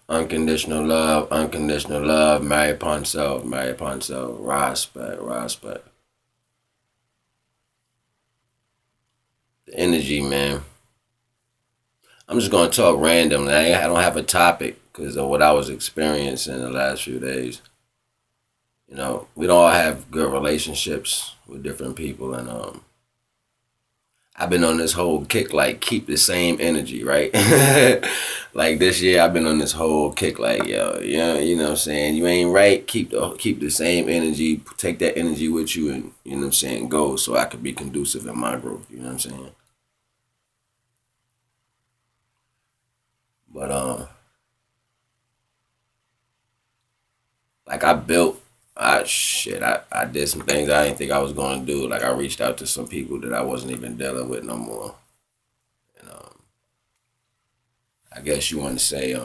unconditional love, marry upon self, marry upon self, Rah Spect, Rah Spect. The energy, man. I'm just gonna talk randomly. I don't have a topic because of what I was experiencing the last few days. You know, we don't all have good relationships with different people, and I've been on this whole kick like keep the same energy, right? Like this year, I've been on this whole kick like yo, yeah, you know what I'm saying. You ain't right. Keep the same energy. Take that energy with you, and you know what I'm saying. Go so I could be conducive in my growth. You know what I'm saying. But like I built, I did some things I didn't think I was going to do. Like I reached out to some people that I wasn't even dealing with no more, and I guess you want to say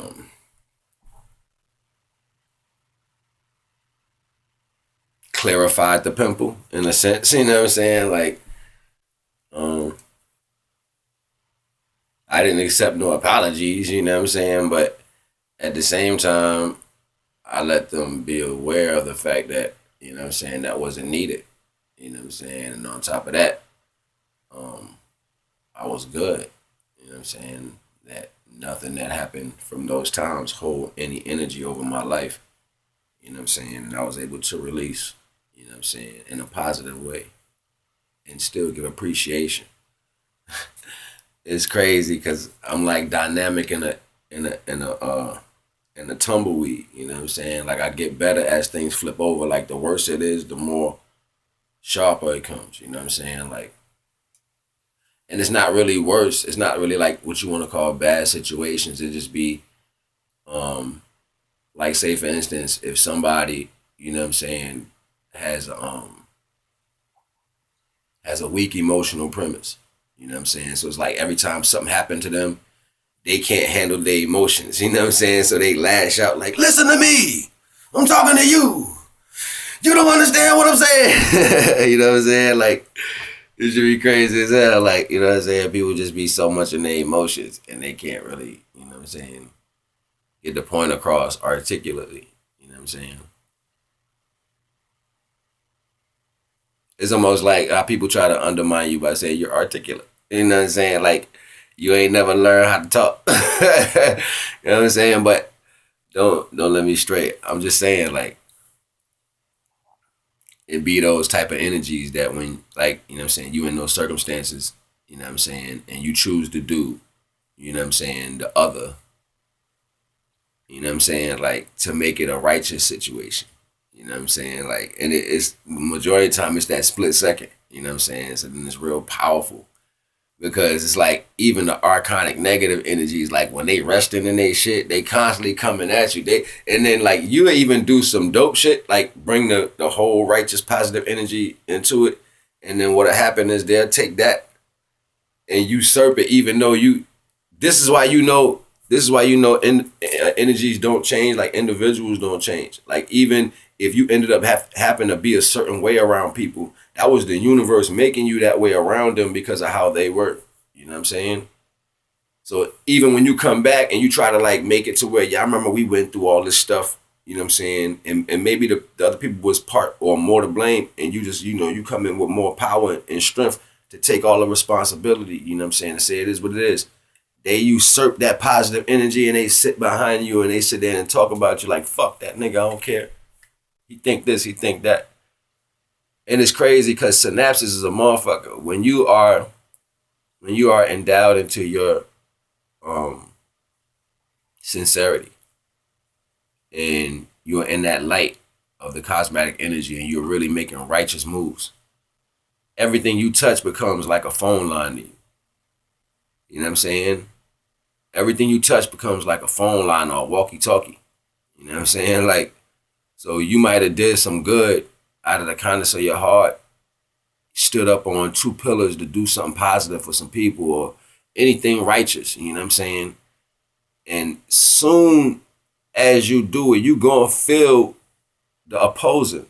clarified the pimple in a sense. You know what I'm saying? Like um, I didn't accept no apologies. You know what I'm saying? But at the same time, I let them be aware of the fact that you know what I'm saying that wasn't needed. You know what I'm saying? And on top of that, um, I was good. You know what I'm saying? That nothing that happened from those times hold any energy over my life. You know what I'm saying? And I was able to release, you know what I'm saying, in a positive way and still give appreciation. It's crazy because I'm like dynamic in a tumbleweed. You know what I'm saying? Like I get better as things flip over. Like the worse it is, the more sharper it comes. You know what I'm saying? Like, and it's not really worse. It's not really like what you want to call bad situations. It just be um like say for instance, if somebody, you know what I'm saying, has has a weak emotional premise. You know what I'm saying? So it's like every time something happened to them, they can't handle their emotions. You know what I'm saying? So they lash out like, "Listen to me. I'm talking to you. You don't understand what I'm saying." You know what I'm saying? Like it should be crazy as hell. Like, you know what I'm saying? People just be so much in their emotions and they can't really, you know what I'm saying, get the point across articulately. You know what I'm saying? It's almost like how people try to undermine you by saying you're articulate. You know what I'm saying? Like you ain't never learned how to talk. You know what I'm saying? But don't let me straight. I'm just saying like it be those type of energies that when like, you know what I'm saying, you in those circumstances, you know what I'm saying, and you choose to do, you know what I'm saying, the other, you know what I'm saying, like to make it a righteous situation. You know what I'm saying? Like, and it's majority of the time it's that split second. You know what I'm saying? So then it's real powerful because it's like even the archonic negative energies, like when they resting in they shit, they constantly coming at you. They and then like you even do some dope shit, like bring the whole righteous positive energy into it, and then what'll happen is they'll take that and usurp it, even though you. This is why you know. This is why you know energies don't change. Like individuals don't change. Like even if you ended up happen to be a certain way around people, that was the universe making you that way around them because of how they were. You know what I'm saying? So even when you come back and you try to like make it to where, yeah, I remember we went through all this stuff, you know what I'm saying? And maybe the other people was part or more to blame. And you just, you know, you come in with more power and strength to take all the responsibility, you know what I'm saying? To say it is what it is. They usurp that positive energy and they sit behind you and they sit there and talk about you like, fuck that nigga, I don't care. He think this, he think that. And it's crazy because synapses is a motherfucker. When you are endowed into your um sincerity and you're in that light of the cosmetic energy and you're really making righteous moves, everything you touch becomes like a phone line to you. You know what I'm saying? Everything you touch becomes like a phone line or a walkie-talkie. You know what I'm saying? Like, so you might have did some good out of the kindness of your heart, stood up on two pillars to do something positive for some people or anything righteous. You know what I'm saying? And soon as you do it, you gonna feel the opposing.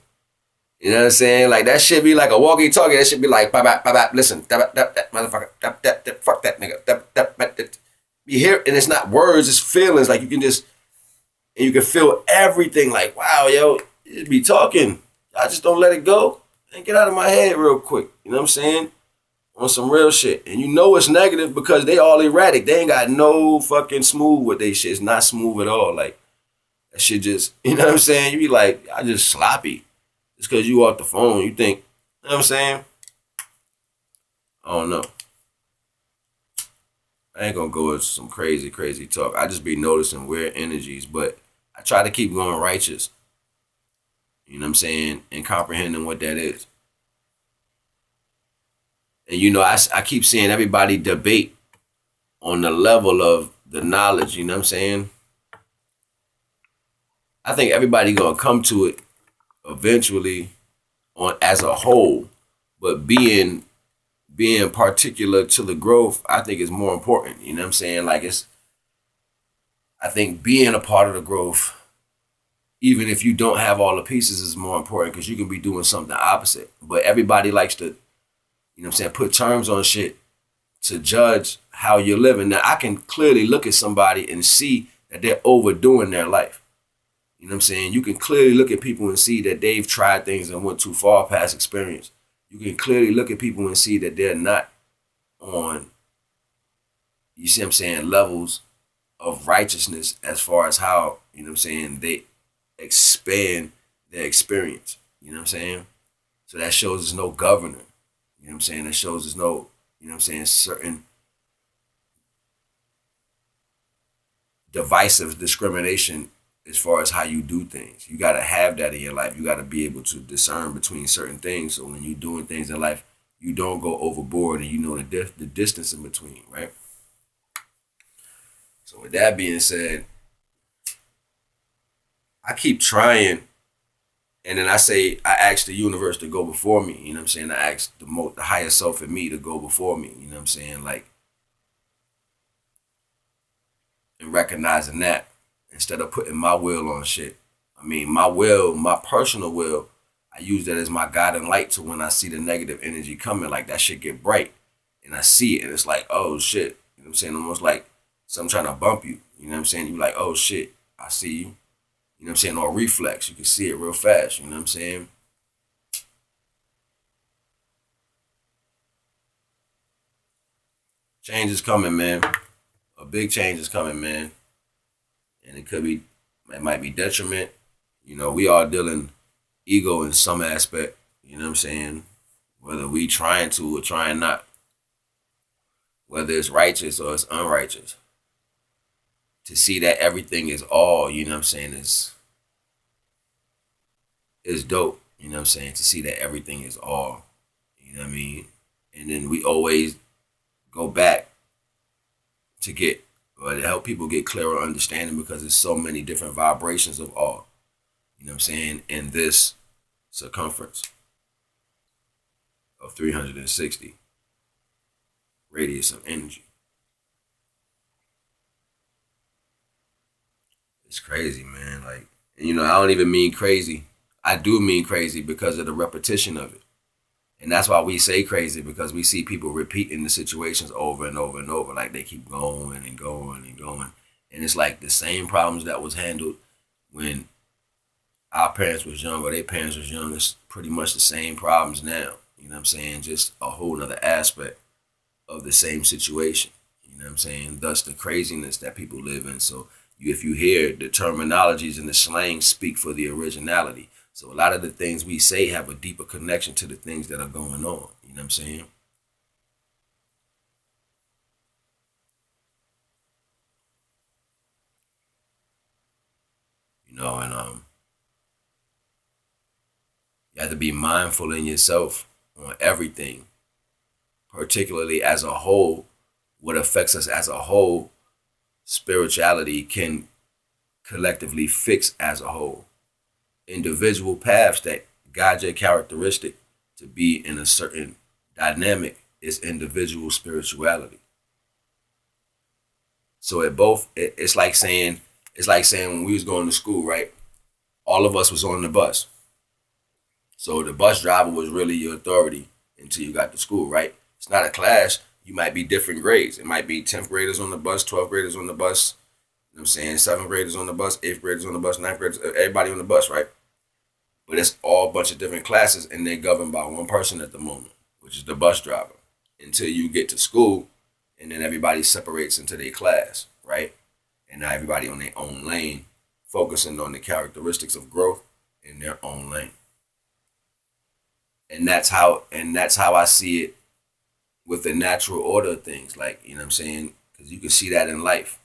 You know what I'm saying? Like that should be like a walkie-talkie. That should be like, bye bye, bye bye. Listen, that motherfucker, fuck that nigga. You hear, and it's not words, it's feelings. Like you can just And you can feel everything like, wow, yo, you be talking. I just don't let it go and get out of my head real quick. You know what I'm saying? On some real shit. And you know it's negative because they all erratic. They ain't got no fucking smooth with they shit. It's not smooth at all. Like, that shit just, you know what I'm saying? You be like, I just sloppy. Just because you off the phone, you think, you know what I'm saying? I don't know. I ain't gonna go into some crazy, crazy talk. I just be noticing weird energies, but I try to keep going righteous. You know what I'm saying? And comprehending what that is. And you know, I keep seeing everybody debate on the level of the knowledge, you know what I'm saying? I think everybody gonna come to it eventually on as a whole, but being particular to the growth, I think is more important. You know what I'm saying? Like I think being a part of the growth, even if you don't have all the pieces, is more important because you can be doing something opposite. But everybody likes to, you know what I'm saying, put terms on shit to judge how you're living. Now I can clearly look at somebody and see that they're overdoing their life. You know what I'm saying? You can clearly look at people and see that they've tried things and went too far past experience. You can clearly look at people and see that they're not on, you see what I'm saying, levels of righteousness as far as how, you know what I'm saying, they expand their experience. You know what I'm saying? So that shows there's no governor. You know what I'm saying? That shows there's no, you know what I'm saying, certain divisive discrimination as far as how you do things. You got to have that in your life. You got to be able to discern between certain things. So when you're doing things in life, you don't go overboard and you know the distance in between, right? So with that being said, I keep trying, and then I ask the universe to go before me. You know what I'm saying? I ask the higher self in me to go before me. You know what I'm saying? Like, and recognizing that instead of putting my will on shit. I mean, my will, my personal will, I use that as my guiding light to when I see the negative energy coming, like that shit get bright and I see it and it's like, oh shit. You know what I'm saying? Almost like something trying to bump you. You know what I'm saying? You like, oh shit, I see you. You know what I'm saying? Or reflex. You can see it real fast. You know what I'm saying? Change is coming, man. A big change is coming, man. And it might be detriment. You know, we all dealing ego in some aspect. You know what I'm saying? Whether we trying to or trying not. Whether it's righteous or it's unrighteous. To see that everything is all, you know what I'm saying, is dope. You know what I'm saying? To see that everything is all. You know what I mean? And then we always go back to get or to help people get clearer understanding because there's so many different vibrations of all. You know what I'm saying? In this circumference of 360 radius of energy. It's crazy, man. Like, and you know, I don't even mean crazy. I do mean crazy because of the repetition of it. And that's why we say crazy because we see people repeating the situations over and over and over. Like they keep going and going and going. And it's like the same problems that was handled when our parents was young or their parents was young. It's pretty much the same problems now. You know what I'm saying? Just a whole nother aspect of the same situation. You know what I'm saying? Thus the craziness that people live in. So if you hear the terminologies and the slang speak for the originality. So a lot of the things we say have a deeper connection to the things that are going on. You know what I'm saying? You know, and you have to be mindful in yourself on everything, particularly as a whole. What affects us as a whole, spirituality can collectively fix as a whole. Individual paths that guide your characteristic to be in a certain dynamic is individual spirituality. So it's like saying when we was going to school, right? All of us was on the bus. So the bus driver was really your authority until you got to school, right? It's not a class. You might be different grades. It might be 10th graders on the bus, 12th graders on the bus. You know I'm saying? Seventh graders on the bus, eighth graders on the bus, ninth graders, everybody on the bus, right? But it's all a bunch of different classes, and they're governed by one person at the moment, which is the bus driver. Until you get to school, and then everybody separates into their class, right? And now everybody on their own lane, focusing on the characteristics of growth in their own lane. And that's how I see it with the natural order of things. Like, you know what I'm saying? Because you can see that in life.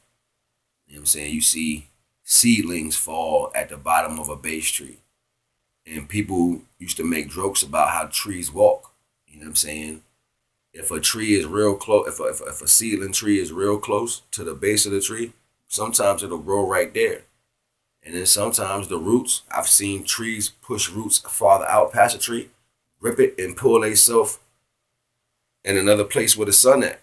You know what I'm saying? You see seedlings fall at the bottom of a base tree. And people used to make jokes about how trees walk. You know what I'm saying? If a tree is real close, if a seedling tree is real close to the base of the tree, sometimes it'll grow right there. And then sometimes the roots, I've seen trees push roots farther out past a tree, rip it and pull themselves in another place where the sun at.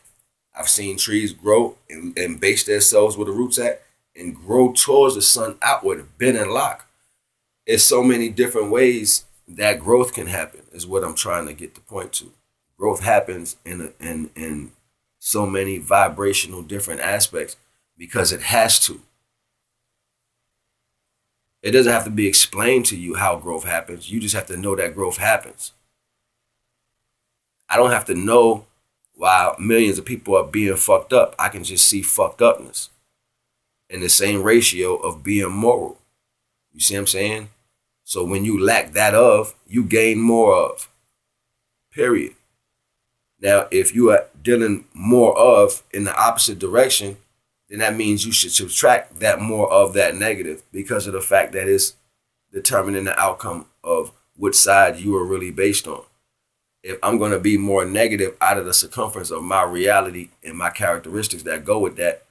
I've seen trees grow and base themselves where the roots at and grow towards the sun outward, bend and lock. It's so many different ways that growth can happen is what I'm trying to get the point to. Growth happens in so many vibrational different aspects because it has to. It doesn't have to be explained to you how growth happens. You just have to know that growth happens. I don't have to know why millions of people are being fucked up. I can just see fucked upness in the same ratio of being moral. You see what I'm saying? So when you lack that of, you gain more of. Period. Now, if you are dealing more of in the opposite direction, then that means you should subtract that more of that negative because of the fact that it's determining the outcome of which side you are really based on. If I'm going to be more negative out of the circumference of my reality and my characteristics that go with that,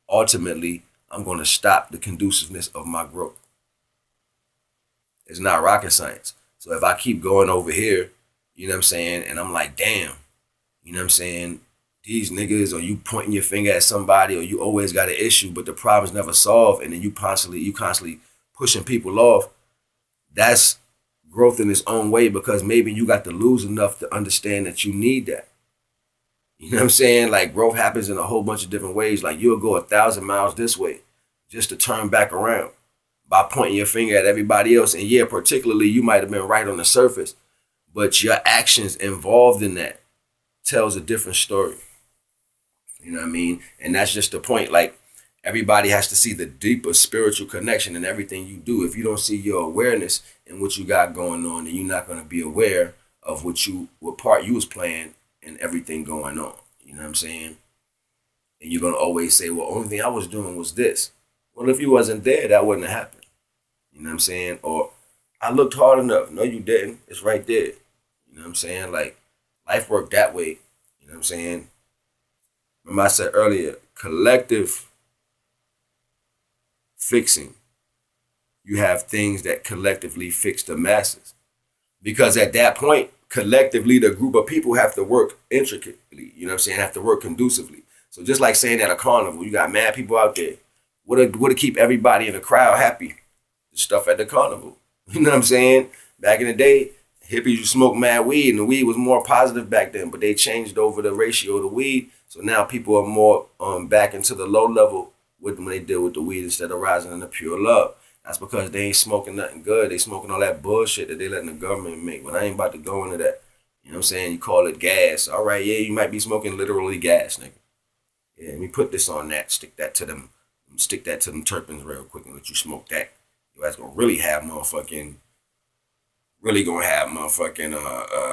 ultimately, I'm going to stop the conduciveness of my growth. It's not rocket science. So if I keep going over here, you know what I'm saying, and I'm like, damn, you know what I'm saying, these niggas, or you pointing your finger at somebody, or you always got an issue, but the problem's never solved, and then you constantly pushing people off. That's growth in its own way because maybe you got to lose enough to understand that you need that. You know what I'm saying? Like growth happens in a whole bunch of different ways. Like you'll go 1,000 miles this way just to turn back around by pointing your finger at everybody else. And yeah, particularly you might have been right on the surface, but your actions involved in that tells a different story. You know what I mean? And that's just the point. Like everybody has to see the deeper spiritual connection in everything you do. If you don't see your awareness in what you got going on, then you're not going to be aware of what part you was playing in everything going on. You know what I'm saying? And you're going to always say, well, only thing I was doing was this. Well, if you wasn't there, that wouldn't have happened. You know what I'm saying? Or I looked hard enough. No, you didn't. It's right there. You know what I'm saying? Like life worked that way. You know what I'm saying? Remember I said earlier, collective fixing. You have things that collectively fix the masses. Because at that point, collectively, the group of people have to work intricately. You know what I'm saying? Have to work conducively. So just like saying at a carnival, you got mad people out there. What to keep everybody in the crowd happy? The stuff at the carnival. You know what I'm saying? Back in the day, hippies used to smoke mad weed, and the weed was more positive back then, but they changed over the ratio of the weed. So now people are more back into the low level when they deal with the weed instead of rising in the pure love. That's because they ain't smoking nothing good. They smoking all that bullshit that they letting the government make. But I ain't about to go into that. You know what I'm saying? You call it gas. All right, yeah, you might be smoking literally gas, nigga. Yeah, let me put this on that. Stick that to them terpenes real quick and let you smoke that. Your ass really gonna have motherfucking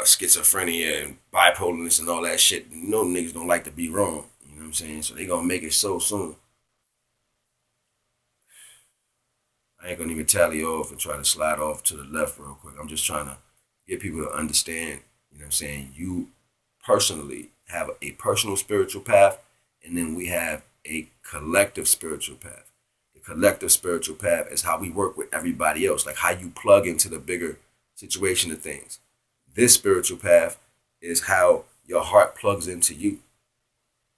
schizophrenia and bipolarness and all that shit. You know niggas don't like to be wrong. You know what I'm saying? So they gonna make it so soon. I ain't gonna even tally off and try to slide off to the left real quick. I'm just trying to get people to understand, you know what I'm saying? You personally have a personal spiritual path, and then we have a collective spiritual path. The collective spiritual path is how we work with everybody else, like how you plug into the bigger situation of things. This spiritual path is how your heart plugs into you.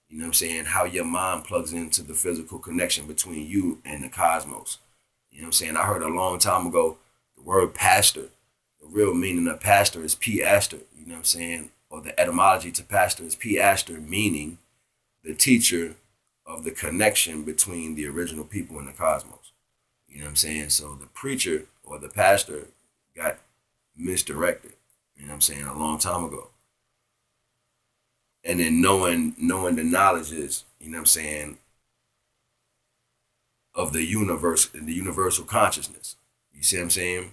You know what I'm saying? How your mind plugs into the physical connection between you and the cosmos. You know what I'm saying? I heard a long time ago the word pastor. The real meaning of pastor is P-aster. You know what I'm saying? Or the etymology to pastor is P-aster, meaning the teacher of the connection between the original people and the cosmos. You know what I'm saying? So the preacher or the pastor got misdirected, you know what I'm saying, a long time ago. And then knowing the knowledge is, you know what I'm saying, of the universe and the universal consciousness. You see what I'm saying?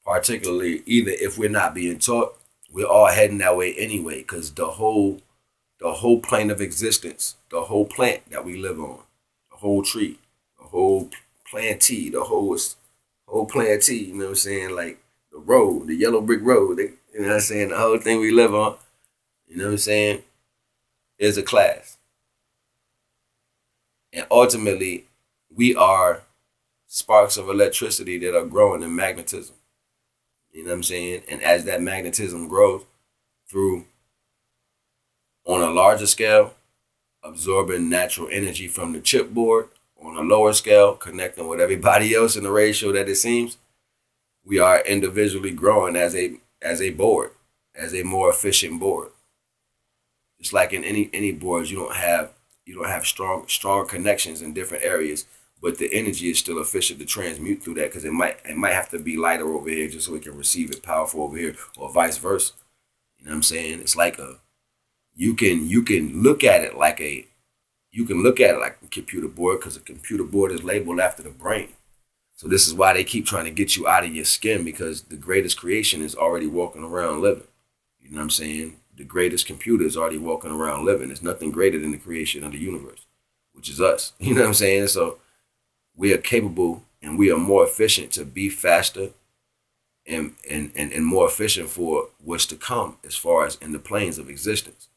Particularly, either if we're not being taught, we're all heading that way anyway, because the whole plane of existence, the whole plant that we live on, the whole tree, the whole plantee, the whole plantee, you know what I'm saying? Like the road, the yellow brick road, you know what I'm saying? The whole thing we live on, you know what I'm saying, is a class. And ultimately, we are sparks of electricity that are growing in magnetism. You know what I'm saying? And as that magnetism grows through, on a larger scale, absorbing natural energy from the chipboard, on a lower scale, connecting with everybody else in the ratio that it seems, we are individually growing as a board, as a more efficient board. Just like in any boards, you don't have strong connections in different areas, but the energy is still efficient to transmute through that, because it might have to be lighter over here just so we can receive it powerful over here, or vice versa. You know what I'm saying? It's like you can look at it like a computer board, because a computer board is labeled after the brain. So this is why they keep trying to get you out of your skin, because the greatest creation is already walking around living. You know what I'm saying? The greatest computer is already walking around living. There's nothing greater than the creation of the universe, which is us. You know what I'm saying? So we are capable and we are more efficient to be faster and more efficient for what's to come as far as in the planes of existence,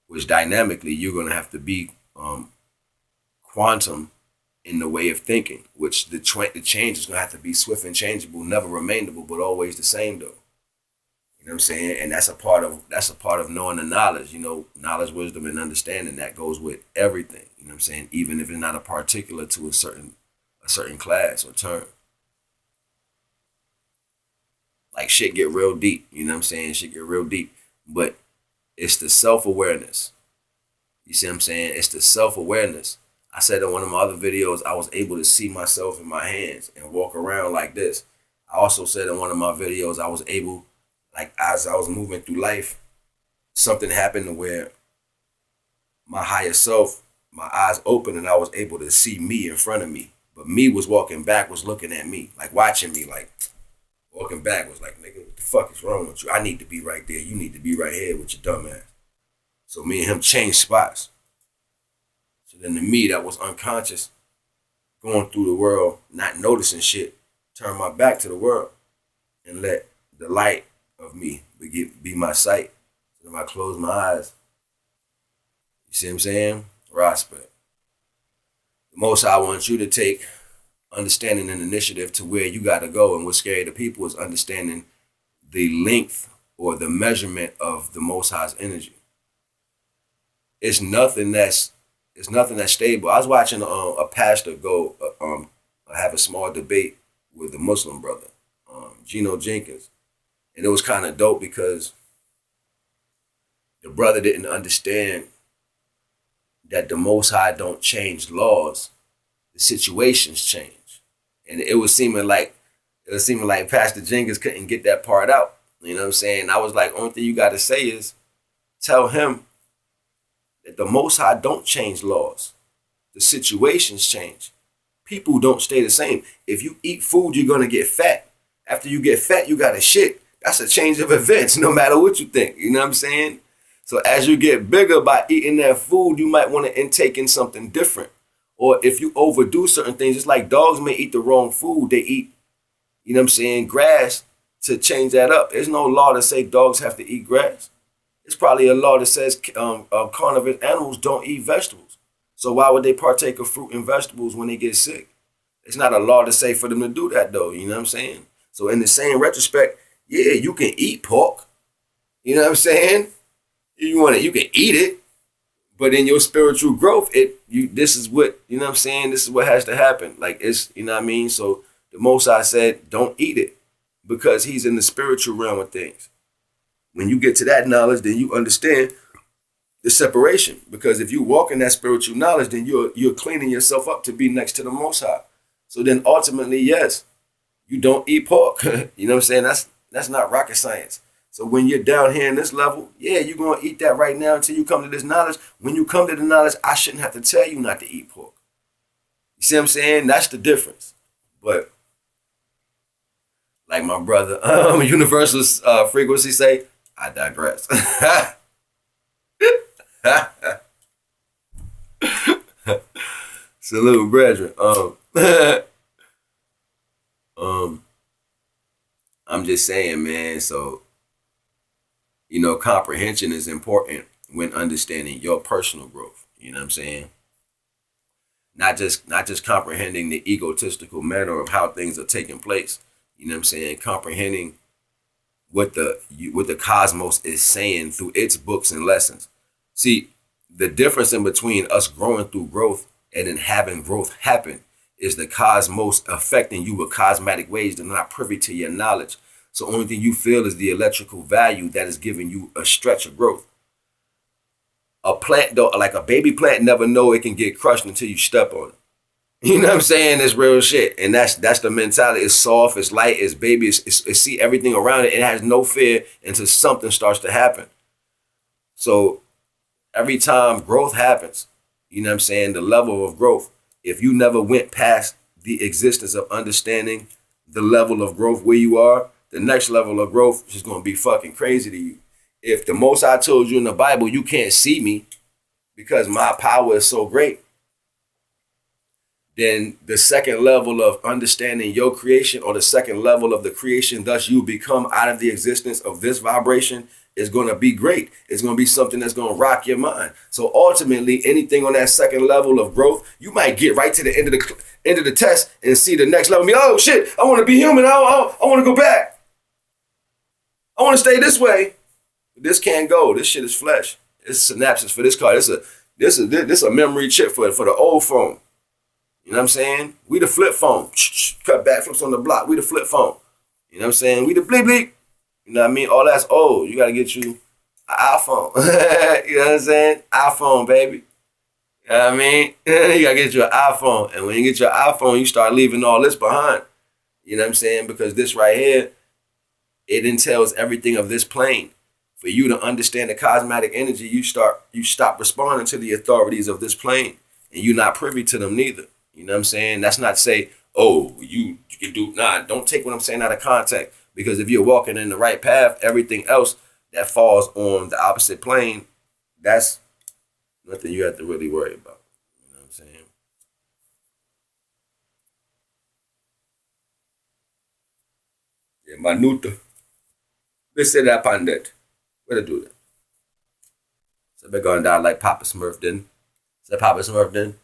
which dynamically you're going to have to be quantum in the way of thinking, which the change is going to have to be swift and changeable, never remainable, but always the same though. You know what I'm saying? And that's a part of knowing the knowledge, knowledge, wisdom, and understanding that goes with everything. You know what I'm saying? Even if it's not a particular to a certain class or term. Like shit get real deep, you know what I'm saying? Shit get real deep. But it's the self-awareness. You see what I'm saying? It's the self-awareness. I said in one of my other videos, I was able to see myself in my hands and walk around like this. I also said in one of my videos, I was able, like as I was moving through life, something happened to where my higher self, my eyes opened and I was able to see me in front of me. But me was walking backwards looking at me, like watching me, like walking backwards, like, nigga, what the fuck is wrong with you? I need to be right there. You need to be right here with your dumb ass. So me and him changed spots. So then the me that was unconscious, going through the world, not noticing shit, turned my back to the world and let the light of me be my sight. So then I close my eyes. You see what I'm saying? Rah Spect. The most I want you to take understanding and initiative to where you got to go. And what's scary to people is understanding the length or the measurement of the Most High's energy. It's nothing that's stable. I was watching a pastor go have a small debate with a Muslim brother, Geno Jenkins, and it was kind of dope because the brother didn't understand that the Most High don't change laws; the situations change, and it was seeming like Pastor Jenkins couldn't get that part out. You know what I'm saying? I was like, only thing you got to say is tell him that the Most High don't change laws. The situations change. People don't stay the same. If you eat food, you're going to get fat. After you get fat, you got to shit. That's a change of events, no matter what you think. You know what I'm saying? So as you get bigger by eating that food, you might want to intake in something different. Or if you overdo certain things, it's like dogs may eat the wrong food. They eat, you know what I'm saying, grass to change that up. There's no law to say dogs have to eat grass. It's probably a law that says carnivorous animals don't eat vegetables. So why would they partake of fruit and vegetables when they get sick? It's not a law to say for them to do that though, you know what I'm saying? So in the same retrospect, yeah, you can eat pork. You know what I'm saying? You can eat it, but in your spiritual growth, this is what, you know what I'm saying? This is what has to happen. Like it's, you know what I mean? So the Most High said, don't eat it because he's in the spiritual realm of things. When you get to that knowledge, then you understand the separation. Because if you walk in that spiritual knowledge, then you're cleaning yourself up to be next to the Most High. So then ultimately, yes, you don't eat pork. You know what I'm saying? That's not rocket science. So when you're down here in this level, yeah, you're gonna eat that right now until you come to this knowledge. When you come to the knowledge, I shouldn't have to tell you not to eat pork. You see what I'm saying? That's the difference. But like my brother, Universal Frequency say, I digress. Salute, brethren. Um, I'm just saying, man. So comprehension is important when understanding your personal growth. You know what I'm saying? Not just comprehending the egotistical manner of how things are taking place. You know what I'm saying? Comprehending what the cosmos is saying through its books and lessons. See, the difference in between us growing through growth and then having growth happen is the cosmos affecting you with cosmetic ways that are not privy to your knowledge. So only thing you feel is the electrical value that is giving you a stretch of growth. A plant, though, like a baby plant, never know it can get crushed until you step on it. You know what I'm saying? It's real shit. And that's the mentality. It's soft, it's light, it's baby, it's see everything around it. It has no fear until something starts to happen. So every time growth happens, you know what I'm saying, the level of growth, if you never went past the existence of understanding the level of growth where you are, the next level of growth is just going to be fucking crazy to you. If the Most I told you in the Bible, you can't see me because my power is so great, then the second level of understanding your creation, or the second level of the creation, thus you become out of the existence of this vibration, is going to be great. It's going to be something that's going to rock your mind. So ultimately, anything on that second level of growth, you might get right to the end of the test and see the next level. Be, oh shit, I want to be human. I want to go back. I want to stay this way. This can't go. This shit is flesh. It's synapses for this car. This a memory chip for the old phone. You know what I'm saying? We the flip phone. Cut back flips on the block. We the flip phone. You know what I'm saying? We the bleep bleep. You know what I mean? All that's old. You got to get you an iPhone. You know what I'm saying? iPhone, baby. You know what I mean? You got to get you an iPhone. And when you get your iPhone, you start leaving all this behind. You know what I'm saying? Because this right here, it entails everything of this plane. For you to understand the cosmetic energy, you stop responding to the authorities of this plane. And you're not privy to them neither. You know what I'm saying? That's not to say, oh, you can do, nah, don't take what I'm saying out of context. Because if you're walking in the right path, everything else that falls on the opposite plane, that's nothing you have to really worry about. You know what I'm saying? Yeah, Manuta. Let's say that upon that. Where to do that? So they're going down like Papa Smurf didn't. Is that Papa Smurf didn't?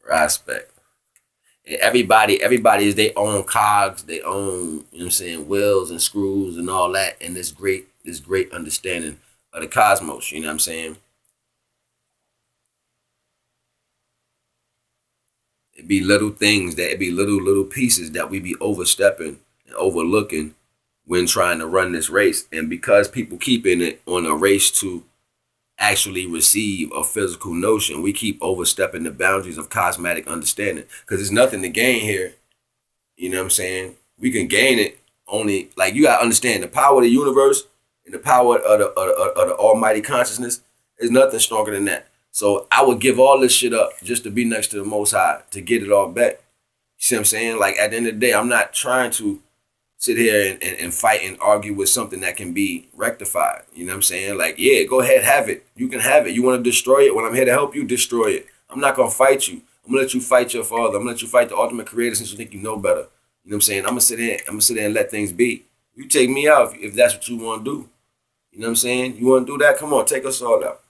Rah Spect. And everybody is their own cogs, their own, you know what I'm saying, wheels and screws and all that, and this great understanding of the cosmos, you know what I'm saying? It be little things it be little pieces that we be overstepping and overlooking when trying to run this race. And because people keep in it on a race to actually receive a physical notion, we keep overstepping the boundaries of cosmetic understanding. Because there's nothing to gain here. You know what I'm saying? We can gain it only, like, you gotta understand the power of the universe and the power of the almighty consciousness is nothing stronger than that. So I would give all this shit up just to be next to the Most High, to get it all back. You see what I'm saying? Like, at the end of the day, I'm not trying to sit here and fight and argue with something that can be rectified. You know what I'm saying? Like, yeah, go ahead, have it. You can have it. You want to destroy it? When I'm here to help you, destroy it. I'm not going to fight you. I'm going to let you fight your father. I'm going to let you fight the ultimate creator since you think you know better. You know what I'm saying? I'm going to sit there and let things be. You take me out if that's what you want to do. You know what I'm saying? You want to do that? Come on, take us all out.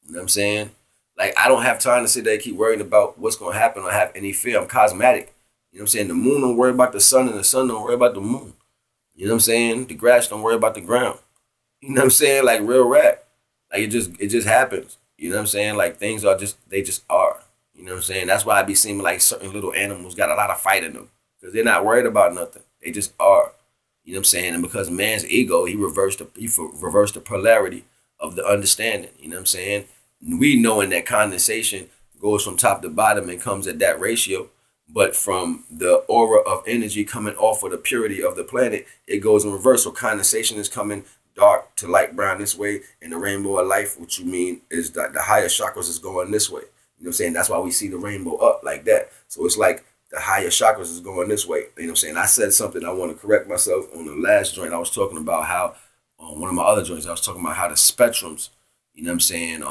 You know what I'm saying? Like, I don't have time to sit there and keep worrying about what's going to happen or have any fear. I'm cosmetic. You know what I'm saying? The moon don't worry about the sun, and the sun don't worry about the moon. You know what I'm saying? The grass don't worry about the ground. You know what I'm saying? Like, real rap. Like, it just happens. You know what I'm saying? Like, things are just, they just are. You know what I'm saying? That's why I be seeming like certain little animals got a lot of fight in them because they're not worried about nothing. They just are. You know what I'm saying? And because man's ego, reversed the polarity of the understanding. You know what I'm saying? We knowing that condensation goes from top to bottom and comes at that ratio, but from the aura of energy coming off of the purity of the planet, it goes in reverse. So condensation is coming dark to light brown this way, and the rainbow of life, which you mean is that the higher chakras is going this way. You know what I'm saying? That's why we see the rainbow up like that. So it's like the higher chakras is going this way. You know what I'm saying? I said something, I want to correct myself on the last joint. I was talking about how on one of my other joints, I was talking about how the spectrums, you know what I'm saying?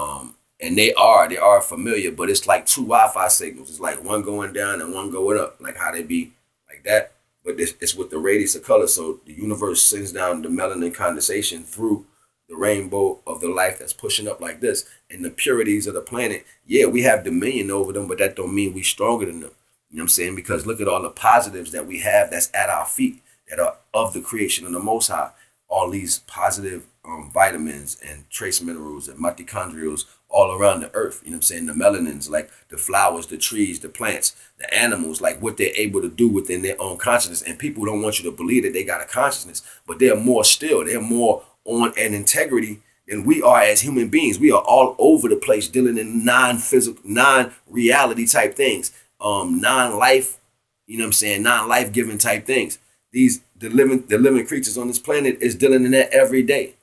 And they are familiar, but it's like two Wi-Fi signals. It's like one going down and one going up, like how they be like that. But it's with the radius of color. So the universe sends down the melanin condensation through the rainbow of the life that's pushing up like this. And the purities of the planet, yeah, we have dominion over them, but that don't mean we stronger than them. You know what I'm saying? Because look at all the positives that we have that's at our feet that are of the creation of the Most High. All these positive vitamins and trace minerals and mitochondrials all around the earth. You know what I'm saying? The melanins, like the flowers, the trees, the plants, the animals, like what they're able to do within their own consciousness. And people don't want you to believe that they got a consciousness, but they're more still. They're more on an integrity than we are as human beings. We are all over the place dealing in non-physical, non-reality type things, non-life, you know what I'm saying, non-life giving type things. The living creatures on this planet is dealing in that every day.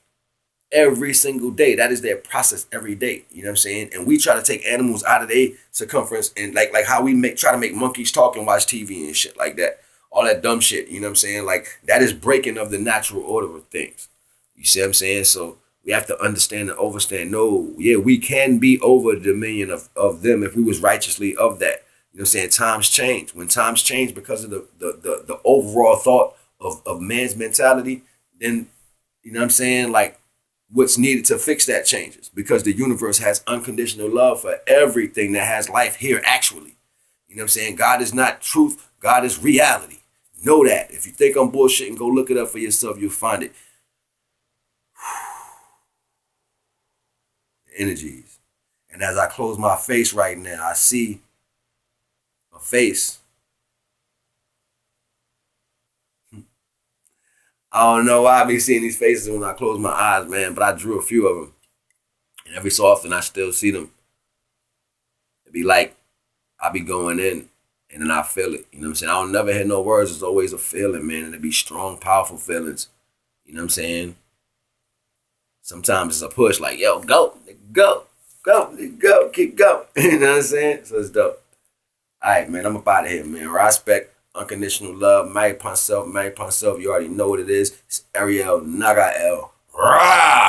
Every single day. That is their process every day. You know what I'm saying? And we try to take animals out of their circumference and like how we try to make monkeys talk and watch TV and shit like that. All that dumb shit. You know what I'm saying? Like that is breaking of the natural order of things. You see what I'm saying? So we have to understand and overstand. No, yeah, we can be over the dominion of them if we was righteously of that. You know what I'm saying? Times change. When times change because of the overall thought of man's mentality, then you know what I'm saying? Like what's needed to fix that changes because the universe has unconditional love for everything that has life here actually. You know what I'm saying? God is not truth. God is reality. Know that. If you think I'm bullshitting, go look it up for yourself. You'll find it. Energies. And as I close my face right now, I see a face. I don't know why I be seeing these faces when I close my eyes, man, but I drew a few of them. And every so often I still see them. It'd be like I be going in and then I feel it. You know what I'm saying? I don't never hear no words. It's always a feeling, man. And it be strong, powerful feelings. You know what I'm saying? Sometimes it's a push, like, yo, go, go, go, go, keep going. You know what I'm saying? So it's dope. All right, man, I'm up out of here, man. Rah Spect, unconditional love, married upon self, married upon self. You already know what it is. It's Ariel Naga El. Rah!